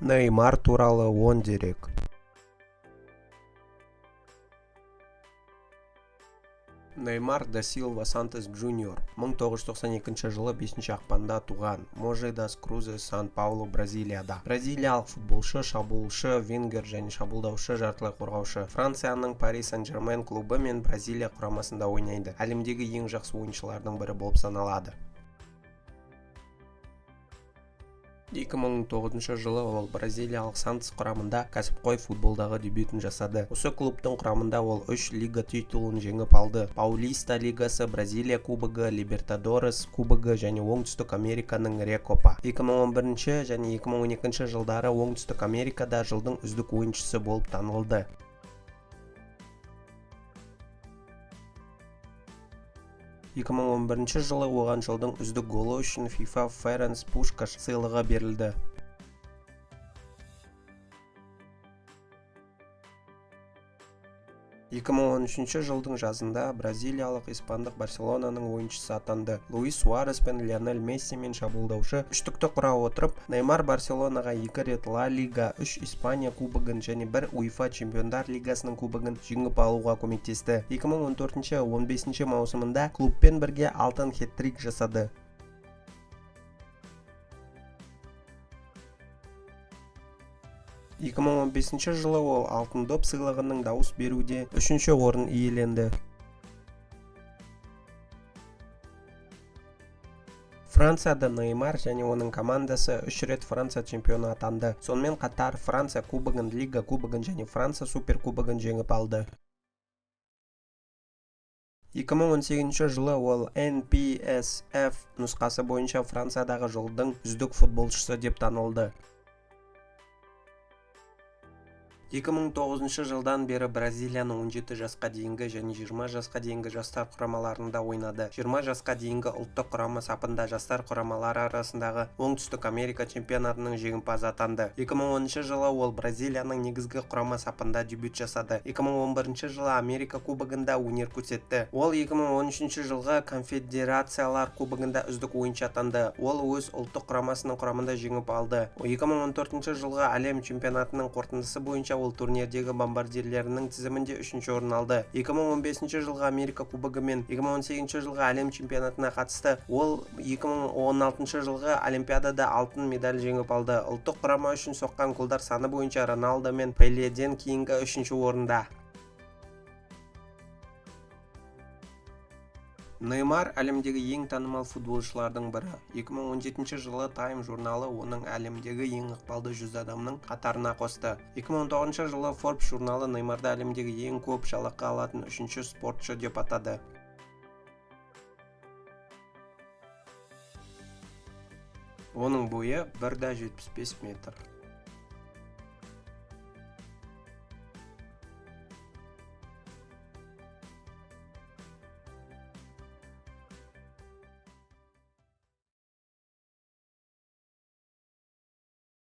Неймар туралы 10 дерек. Неймар да Силва Сантос Джуниор 1992 жылы 5 ақпанда туған. Може дас Крузес, Сан-Паулу, Бразилияда. Бразилиялық футболшы, шабуылшы, вингер және шабуылдаушы, жартылай қорғаушы. Францияның Пари Сен-Жермен клубы мен Бразилия құрамасында ойнайды. Әлемдегі ең жақсы ойыншылардың бірі болып саналады. 2009 жылы ол бразилиялық Сантос құрамында кәсіпқой футболдағы дебютін жасады. Осы клубтың құрамында ол 3 лига титулын жеңіп алды. Паулиста лигасы, Бразилия кубогы, Либертадорес кубогы және Оңтүстік Американың Рекопа. 2011 және 2012 жылдары Оңтүстік Америкада жылдың үздік ойыншысы болып танылды. 2011 жылы оған жылдың үздік голы үшін FIFA Ференц Пушкаш сыйлығы берілді. Екі мың 13 жылдың жазында бразилиялық испандық Барселонаның ойыншысы атанды. Луис Суарес пен Лионель Месси мен шабуылдаушы үштікті құра отырып, Неймар Барселонаға 2 рет Ла Лига, 3 Испания кубогын және 1 УЕФА Чемпиондар Лигасының кубогын жеңіп алуға көмектесті. 2014-15 маусымында клубпен бірге алтын хет-трик жасады. 2015 жылы ол алтын доп сыйлығының дауыс беруде 3-ші орын иеленді. Францияда Неймар және оның командасы 3 рет Франция чемпионы атанды. Сонымен қатар Франция кубогын, Лига кубогын және Франция суперкубогын жеңіп алды. 2018 жылы ол NPSF нұсқасы бойынша Франциядағы жылдың үздік футболшысы деп танылды. 2009 жылдан бері Бразилияның 17 жасқа дейінгі және 20 жасқа дейінгі жастар құрамаларында ойнады. 20 жасқа дейінгі ұлттық құрама сапында жастар құрамалары арасындағы Оңтүстік Америка чемпионатының жеңімпазы атанды. 2010 жылы ол Бразилияның негізгі құрама сапында дебют жасады. 2011 жылы Америка кубогында өнер көрсетті. Ол 2013 жылғы конфедерациялар кубогында үздік ойыншы атанды. Ол өз ұлттық құрамасының құрамында жеңіп алды. 2014 жылғы әлем чемпионатының қорытындысы бойынша ол турнирдегі бомбардирлерінің тізімінде 3-ші орын алды. 2015 жылғы Америка кубогы мен 2018 жылғы әлем чемпионатына қатысты. Ол 2016 жылғы Олимпиадада алтын медаль жеңіп алды. Ұлттық құрама үшін соққан голдар саны бойынша Роналдо мен Пеледен кейінгі 3-ші орында. Неймар әлемдегі ең танымал футболшылардың бірі. 2017 жылы Time журналы оның әлемдегі ең ықпалды 100 адамның қатарына қосты. 2019 жылы Forbes журналы Неймарды әлемдегі ең көп жалақы алатын 3-ші спортшы деп атады. Оның бойы 1,75 метр.